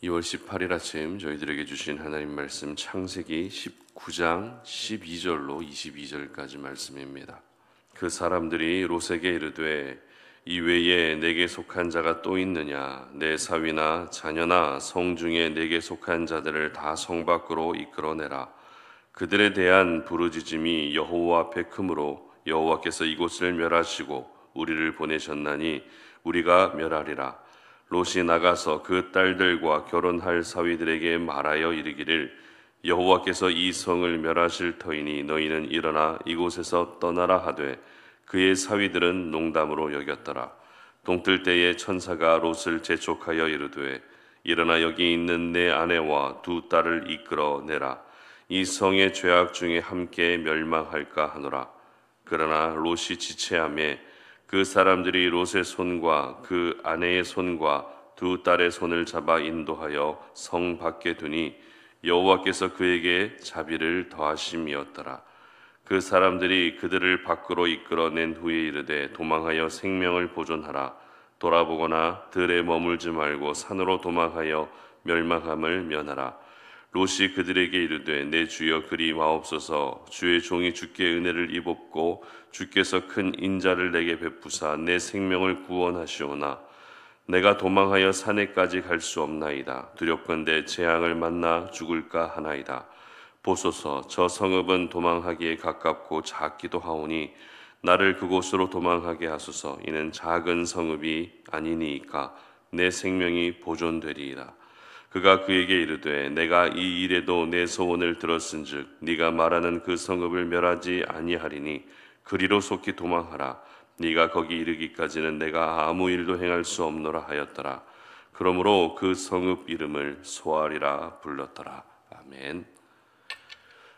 2월 18일 아침 저희들에게 주신 하나님 말씀 창세기 19장 12절로 22절까지 말씀입니다. 그 사람들이 롯에게 이르되 이 외에 내게 속한 자가 또 있느냐? 내 사위나 자녀나 성 중에 내게 속한 자들을 다 성 밖으로 이끌어내라. 그들에 대한 부르짖음이 여호와 앞에 크므로 여호와께서 이곳을 멸하시고 우리를 보내셨나니 우리가 멸하리라. 롯이 나가서 그 딸들과 결혼할 사위들에게 말하여 이르기를 여호와께서 이 성을 멸하실 터이니 너희는 일어나 이곳에서 떠나라 하되 그의 사위들은 농담으로 여겼더라. 동뜰 때에 천사가 롯을 재촉하여 이르되 일어나 여기 있는 내 아내와 두 딸을 이끌어내라. 이 성의 죄악 중에 함께 멸망할까 하노라. 그러나 롯이 지체하며 그 사람들이 롯의 손과 그 아내의 손과 두 딸의 손을 잡아 인도하여 성 밖에 두니 여호와께서 그에게 자비를 더하심이었더라. 그 사람들이 그들을 밖으로 이끌어낸 후에 이르되 도망하여 생명을 보존하라. 돌아보거나 들에 머물지 말고 산으로 도망하여 멸망함을 면하라. 롯이 그들에게 이르되 내 주여 그리 마옵소서. 주의 종이 주께 은혜를 입었고 주께서 큰 인자를 내게 베푸사 내 생명을 구원하시오나 내가 도망하여 산에까지 갈 수 없나이다. 두렵건대 재앙을 만나 죽을까 하나이다. 보소서 저 성읍은 도망하기에 가깝고 작기도 하오니 나를 그곳으로 도망하게 하소서. 이는 작은 성읍이 아니니이까 내 생명이 보존되리이다. 그가 그에게 이르되 내가 이 일에도 내 소원을 들었은즉 네가 말하는 그 성읍을 멸하지 아니하리니 그리로 속히 도망하라. 네가 거기 이르기까지는 내가 아무 일도 행할 수 없노라 하였더라. 그러므로 그 성읍 이름을 소알이라 불렀더라. 아멘.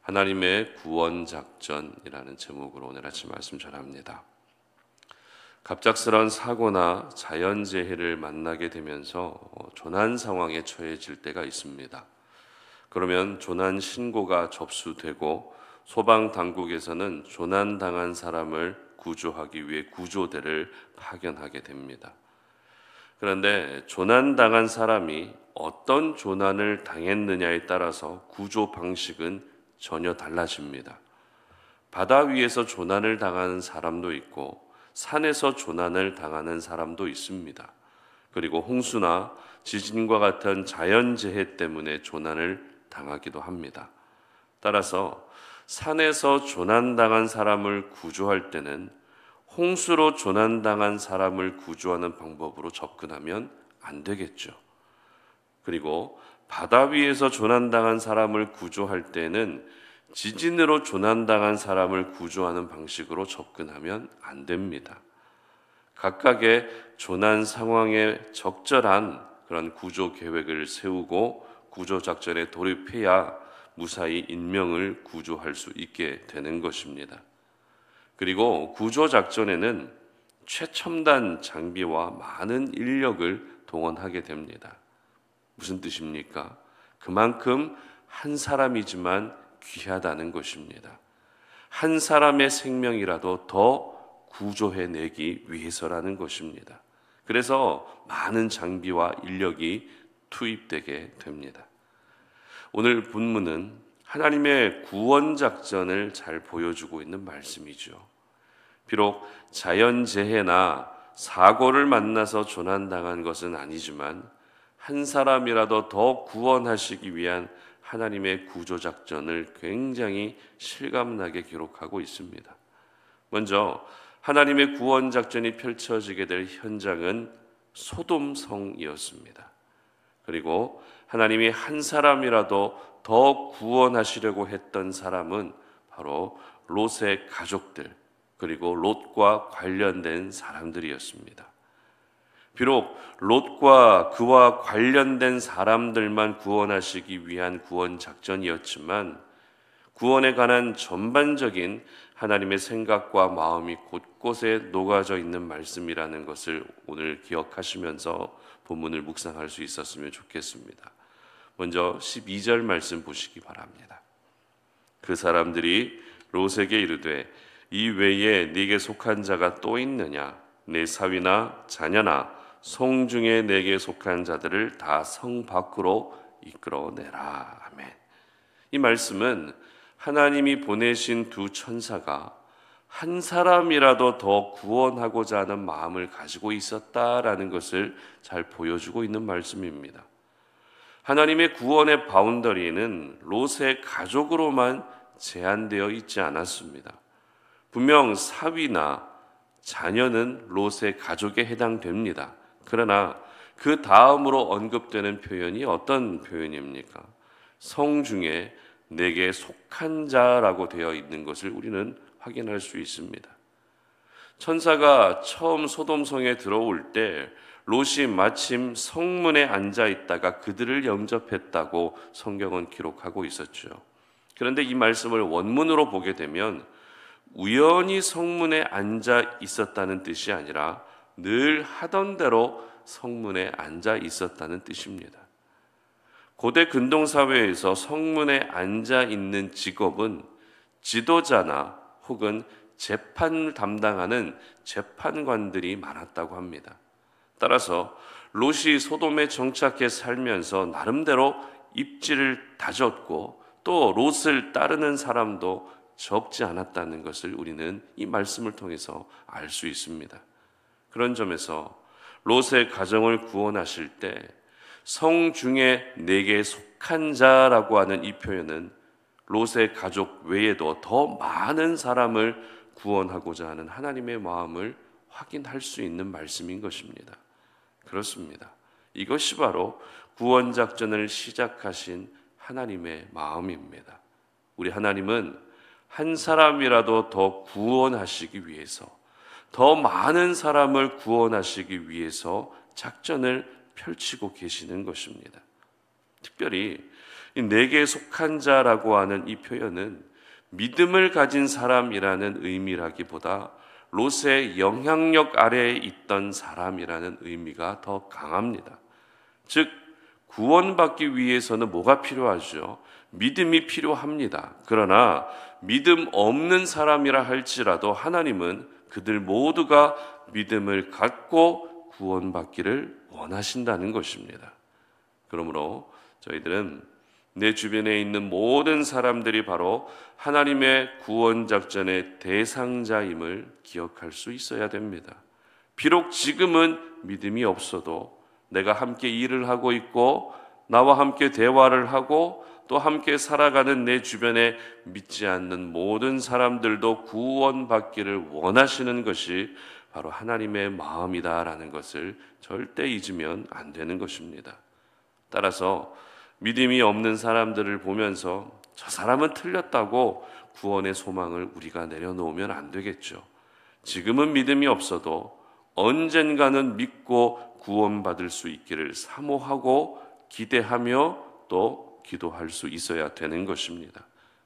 하나님의 구원작전이라는 제목으로 오늘 아침 말씀 전합니다. 갑작스러운 사고나 자연재해를 만나게 되면서 조난 상황에 처해질 때가 있습니다. 그러면 조난 신고가 접수되고 소방당국에서는 조난당한 사람을 구조하기 위해 구조대를 파견하게 됩니다. 그런데 조난당한 사람이 어떤 조난을 당했느냐에 따라서 구조 방식은 전혀 달라집니다. 바다 위에서 조난을 당하는 사람도 있고 산에서 조난을 당하는 사람도 있습니다. 그리고 홍수나 지진과 같은 자연재해 때문에 조난을 당하기도 합니다. 따라서 산에서 조난당한 사람을 구조할 때는 홍수로 조난당한 사람을 구조하는 방법으로 접근하면 안 되겠죠. 그리고 바다 위에서 조난당한 사람을 구조할 때는 지진으로 조난당한 사람을 구조하는 방식으로 접근하면 안 됩니다. 각각의 조난 상황에 적절한 그런 구조 계획을 세우고 구조 작전에 돌입해야 무사히 인명을 구조할 수 있게 되는 것입니다. 그리고 구조 작전에는 최첨단 장비와 많은 인력을 동원하게 됩니다. 무슨 뜻입니까? 그만큼 한 사람이지만 귀하다는 것입니다. 한 사람의 생명이라도 더 구조해내기 위해서라는 것입니다. 그래서 많은 장비와 인력이 투입되게 됩니다. 오늘 본문은 하나님의 구원작전을 잘 보여주고 있는 말씀이죠. 비록 자연재해나 사고를 만나서 조난당한 것은 아니지만 한 사람이라도 더 구원하시기 위한 하나님의 구조작전을 굉장히 실감나게 기록하고 있습니다. 먼저 하나님의 구원작전이 펼쳐지게 될 현장은 소돔성이었습니다. 그리고 하나님이 한 사람이라도 더 구원하시려고 했던 사람은 바로 롯의 가족들 그리고 롯과 관련된 사람들이었습니다. 비록 롯과 그와 관련된 사람들만 구원하시기 위한 구원 작전이었지만 구원에 관한 전반적인 하나님의 생각과 마음이 곳곳에 녹아져 있는 말씀이라는 것을 오늘 기억하시면서 본문을 묵상할 수 있었으면 좋겠습니다. 먼저 12절 말씀 보시기 바랍니다. 그 사람들이 롯에게 이르되 이 외에 네게 속한 자가 또 있느냐? 내 사위나 자녀나 성중에 내게 속한 자들을 다 성 밖으로 이끌어내라. 아멘. 이 말씀은 하나님이 보내신 두 천사가 한 사람이라도 더 구원하고자 하는 마음을 가지고 있었다라는 것을 잘 보여주고 있는 말씀입니다. 하나님의 구원의 바운더리는 롯의 가족으로만 제한되어 있지 않았습니다. 분명 사위나 자녀는 롯의 가족에 해당됩니다. 그러나 그 다음으로 언급되는 표현이 어떤 표현입니까? 성중에 내게 속한 자라고 되어 있는 것을 우리는 확인할 수 있습니다. 천사가 처음 소돔성에 들어올 때 롯이 마침 성문에 앉아 있다가 그들을 영접했다고 성경은 기록하고 있었죠. 그런데 이 말씀을 원문으로 보게 되면 우연히 성문에 앉아 있었다는 뜻이 아니라 늘 하던 대로 성문에 앉아 있었다는 뜻입니다. 고대 근동사회에서 성문에 앉아 있는 직업은 지도자나 혹은 재판을 담당하는 재판관들이 많았다고 합니다. 따라서 롯이 소돔에 정착해 살면서 나름대로 입지를 다졌고 또 롯을 따르는 사람도 적지 않았다는 것을 우리는 이 말씀을 통해서 알 수 있습니다. 그런 점에서 롯의 가정을 구원하실 때 성중에 내게 속한 자라고 하는 이 표현은 롯의 가족 외에도 더 많은 사람을 구원하고자 하는 하나님의 마음을 확인할 수 있는 말씀인 것입니다. 그렇습니다. 이것이 바로 구원 작전을 시작하신 하나님의 마음입니다. 우리 하나님은 한 사람이라도 더 구원하시기 위해서, 더 많은 사람을 구원하시기 위해서 작전을 펼치고 계시는 것입니다. 특별히 내게 속한 자라고 하는 이 표현은 믿음을 가진 사람이라는 의미라기보다 롯의 영향력 아래에 있던 사람이라는 의미가 더 강합니다. 즉 구원받기 위해서는 뭐가 필요하죠? 믿음이 필요합니다. 그러나 믿음 없는 사람이라 할지라도 하나님은 그들 모두가 믿음을 갖고 구원받기를 원하신다는 것입니다. 그러므로 저희들은 내 주변에 있는 모든 사람들이 바로 하나님의 구원 작전의 대상자임을 기억할 수 있어야 됩니다. 비록 지금은 믿음이 없어도 내가 함께 일을 하고 있고 나와 함께 대화를 하고 또 함께 살아가는 내 주변에 믿지 않는 모든 사람들도 구원받기를 원하시는 것이 바로 하나님의 마음이다라는 것을 절대 잊으면 안 되는 것입니다. 따라서 믿음이 없는 사람들을 보면서 저 사람은 틀렸다고 구원의 소망을 우리가 내려놓으면 안 되겠죠. 지금은 믿음이 없어도 언젠가는 믿고 구원받을 수 있기를 사모하고 기대하며 또 기도할 수 있어야 되는 것입니다.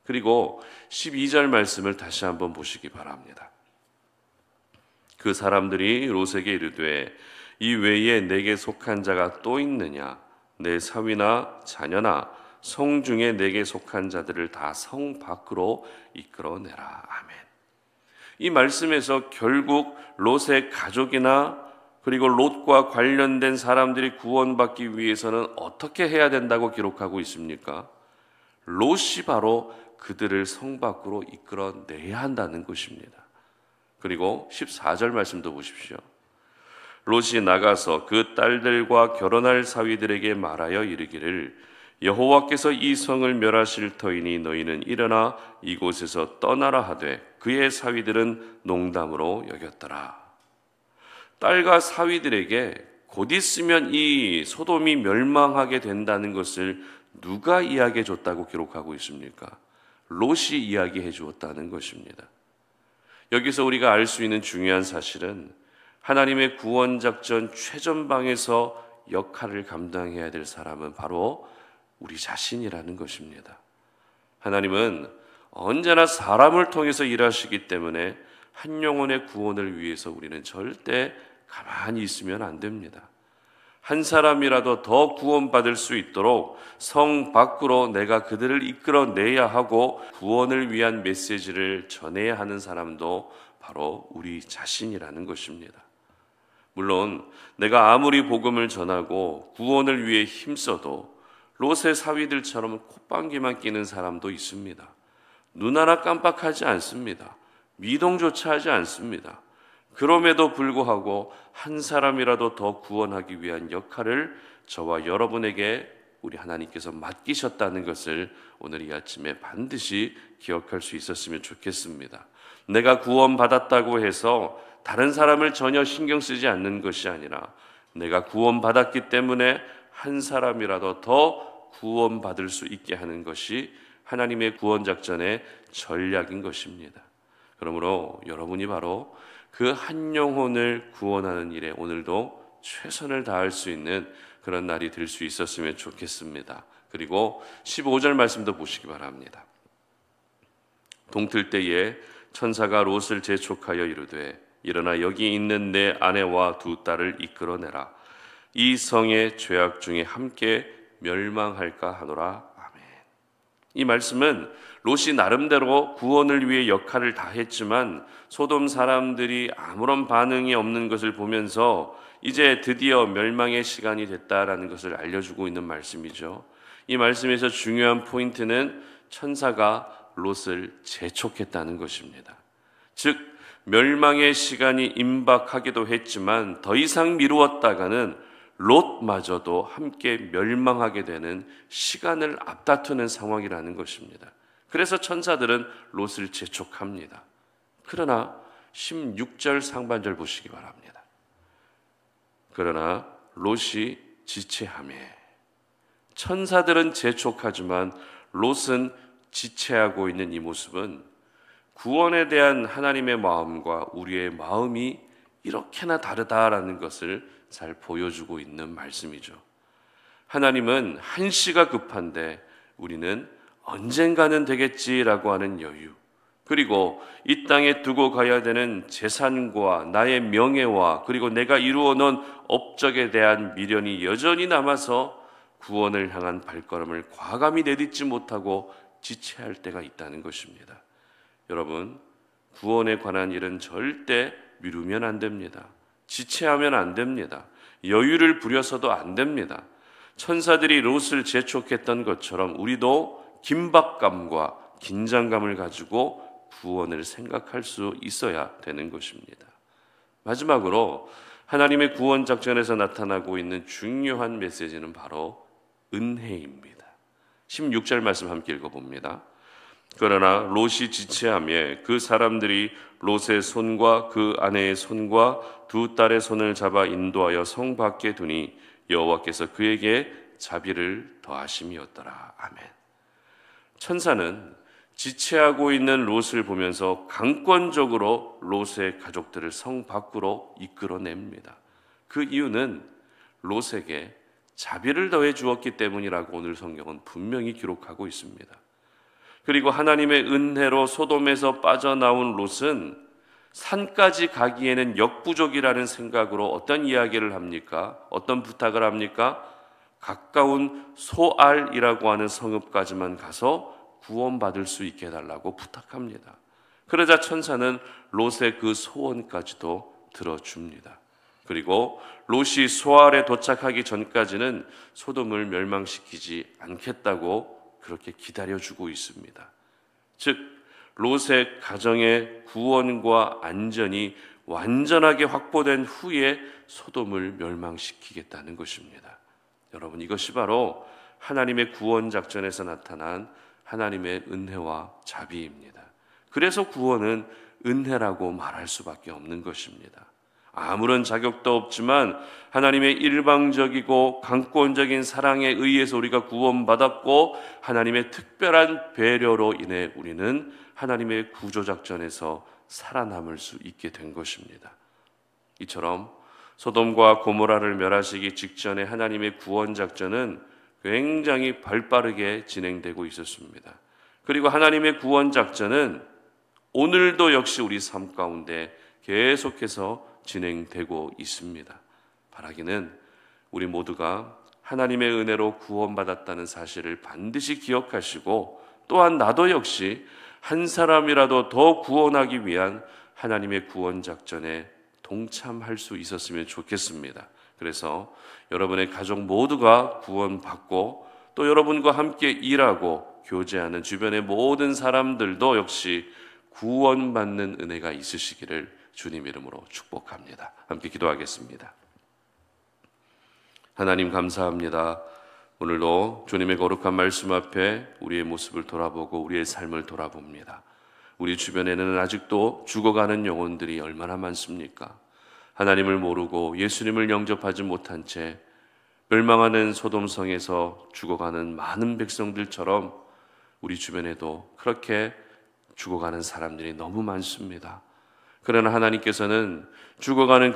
그리고 12절 말씀을 다시 한번 보시기 바랍니다. 그 사람들이 롯에게 이르되 이 외에 내게 속한 자가 또 있느냐? 내 사위나 자녀나 성중에 내게 속한 자들을 다 성 밖으로 이끌어내라. 아멘. 이 말씀에서 결국 롯의 가족이나 그리고 롯과 관련된 사람들이 구원받기 위해서는 어떻게 해야 된다고 기록하고 있습니까? 롯이 바로 그들을 성 밖으로 이끌어내야 한다는 것입니다. 그리고 14절 말씀도 보십시오. 롯이 나가서 그 딸들과 결혼할 사위들에게 말하여 이르기를 여호와께서 이 성을 멸하실 터이니 너희는 일어나 이곳에서 떠나라 하되 그의 사위들은 농담으로 여겼더라. 딸과 사위들에게 곧 있으면 이 소돔이 멸망하게 된다는 것을 누가 이야기해 줬다고 기록하고 있습니까? 롯이 이야기해 주었다는 것입니다. 여기서 우리가 알 수 있는 중요한 사실은 하나님의 구원 작전 최전방에서 역할을 감당해야 될 사람은 바로 우리 자신이라는 것입니다. 하나님은 언제나 사람을 통해서 일하시기 때문에 한 영혼의 구원을 위해서 우리는 절대 가만히 있으면 안 됩니다. 한 사람이라도 더 구원받을 수 있도록 성 밖으로 내가 그들을 이끌어내야 하고 구원을 위한 메시지를 전해야 하는 사람도 바로 우리 자신이라는 것입니다. 물론 내가 아무리 복음을 전하고 구원을 위해 힘써도 롯의 사위들처럼 콧방귀만 끼는 사람도 있습니다. 눈 하나 깜빡하지 않습니다. 미동조차 하지 않습니다. 그럼에도 불구하고 한 사람이라도 더 구원하기 위한 역할을 저와 여러분에게 우리 하나님께서 맡기셨다는 것을 오늘 이 아침에 반드시 기억할 수 있었으면 좋겠습니다. 내가 구원받았다고 해서 다른 사람을 전혀 신경 쓰지 않는 것이 아니라 내가 구원받았기 때문에 한 사람이라도 더 구원받을 수 있게 하는 것이 하나님의 구원 작전의 전략인 것입니다. 그러므로 여러분이 바로 그 한 영혼을 구원하는 일에 오늘도 최선을 다할 수 있는 그런 날이 될 수 있었으면 좋겠습니다. 그리고 15절 말씀도 보시기 바랍니다. 동틀 때에 천사가 롯을 재촉하여 이르되 일어나 여기 있는 내 아내와 두 딸을 이끌어내라. 이 성의 죄악 중에 함께 멸망할까 하노라. 아멘. 이 말씀은 롯이 나름대로 구원을 위해 역할을 다했지만 소돔 사람들이 아무런 반응이 없는 것을 보면서 이제 드디어 멸망의 시간이 됐다라는 것을 알려주고 있는 말씀이죠. 이 말씀에서 중요한 포인트는 천사가 롯을 재촉했다는 것입니다. 즉 멸망의 시간이 임박하기도 했지만 더 이상 미루었다가는 롯마저도 함께 멸망하게 되는 시간을 앞다투는 상황이라는 것입니다. 그래서 천사들은 롯을 재촉합니다. 그러나 16절 상반절 보시기 바랍니다. 그러나 롯이 지체하매. 천사들은 재촉하지만 롯은 지체하고 있는 이 모습은 구원에 대한 하나님의 마음과 우리의 마음이 이렇게나 다르다라는 것을 잘 보여주고 있는 말씀이죠. 하나님은 한시가 급한데 우리는 언젠가는 되겠지라고 하는 여유, 그리고 이 땅에 두고 가야 되는 재산과 나의 명예와 그리고 내가 이루어 놓은 업적에 대한 미련이 여전히 남아서 구원을 향한 발걸음을 과감히 내딛지 못하고 지체할 때가 있다는 것입니다. 여러분, 구원에 관한 일은 절대 미루면 안 됩니다. 지체하면 안 됩니다. 여유를 부려서도 안 됩니다. 천사들이 롯을 재촉했던 것처럼 우리도 긴박감과 긴장감을 가지고 구원을 생각할 수 있어야 되는 것입니다. 마지막으로 하나님의 구원 작전에서 나타나고 있는 중요한 메시지는 바로 은혜입니다. 16절 말씀 함께 읽어봅니다. 그러나 롯이 지체하며 그 사람들이 롯의 손과 그 아내의 손과 두 딸의 손을 잡아 인도하여 성 밖에 두니 여호와께서 그에게 자비를 더하심이었더라. 아멘. 천사는 지체하고 있는 롯을 보면서 강권적으로 롯의 가족들을 성 밖으로 이끌어냅니다. 그 이유는 롯에게 자비를 더해 주었기 때문이라고 오늘 성경은 분명히 기록하고 있습니다. 그리고 하나님의 은혜로 소돔에서 빠져나온 롯은 산까지 가기에는 역부족이라는 생각으로 어떤 이야기를 합니까? 어떤 부탁을 합니까? 가까운 소알이라고 하는 성읍까지만 가서 구원받을 수 있게 해달라고 부탁합니다. 그러자 천사는 롯의 그 소원까지도 들어줍니다. 그리고 롯이 소알에 도착하기 전까지는 소돔을 멸망시키지 않겠다고 그렇게 기다려주고 있습니다. 즉 롯의 가정의 구원과 안전이 완전하게 확보된 후에 소돔을 멸망시키겠다는 것입니다. 여러분, 이것이 바로 하나님의 구원 작전에서 나타난 하나님의 은혜와 자비입니다. 그래서 구원은 은혜라고 말할 수밖에 없는 것입니다. 아무런 자격도 없지만 하나님의 일방적이고 강권적인 사랑에 의해서 우리가 구원받았고 하나님의 특별한 배려로 인해 우리는 하나님의 구조작전에서 살아남을 수 있게 된 것입니다. 이처럼 소돔과 고모라를 멸하시기 직전에 하나님의 구원작전은 굉장히 발빠르게 진행되고 있었습니다. 그리고 하나님의 구원작전은 오늘도 역시 우리 삶 가운데 계속해서 진행되고 있습니다. 바라기는 우리 모두가 하나님의 은혜로 구원받았다는 사실을 반드시 기억하시고 또한 나도 역시 한 사람이라도 더 구원하기 위한 하나님의 구원 작전에 동참할 수 있었으면 좋겠습니다. 그래서 여러분의 가족 모두가 구원받고 또 여러분과 함께 일하고 교제하는 주변의 모든 사람들도 역시 구원받는 은혜가 있으시기를 주님 이름으로 축복합니다. 함께 기도하겠습니다. 하나님 감사합니다. 오늘도 주님의 거룩한 말씀 앞에 우리의 모습을 돌아보고 우리의 삶을 돌아봅니다. 우리 주변에는 아직도 죽어가는 영혼들이 얼마나 많습니까? 하나님을 모르고 예수님을 영접하지 못한 채 멸망하는 소돔성에서 죽어가는 많은 백성들처럼 우리 주변에도 그렇게 죽어가는 사람들이 너무 많습니다. 그러나 하나님께서는 죽어가는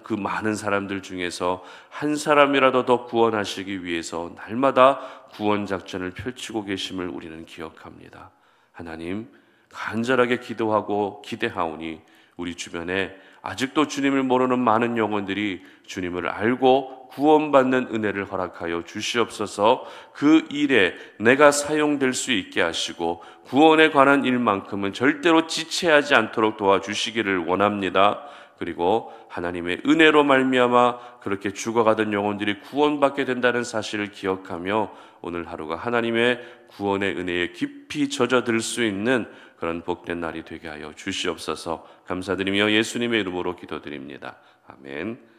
그 많은 사람들 중에서 한 사람이라도 더 구원하시기 위해서 날마다 구원 작전을 펼치고 계심을 우리는 기억합니다. 하나님, 간절하게 기도하고 기대하오니 우리 주변에 아직도 주님을 모르는 많은 영혼들이 주님을 알고 구원받는 은혜를 허락하여 주시옵소서. 그 일에 내가 사용될 수 있게 하시고 구원에 관한 일만큼은 절대로 지체하지 않도록 도와주시기를 원합니다. 그리고 하나님의 은혜로 말미암아 그렇게 죽어가던 영혼들이 구원받게 된다는 사실을 기억하며 오늘 하루가 하나님의 구원의 은혜에 깊이 젖어들 수 있는 그런 복된 날이 되게 하여 주시옵소서. 감사드리며 예수님의 이름으로 기도드립니다. 아멘.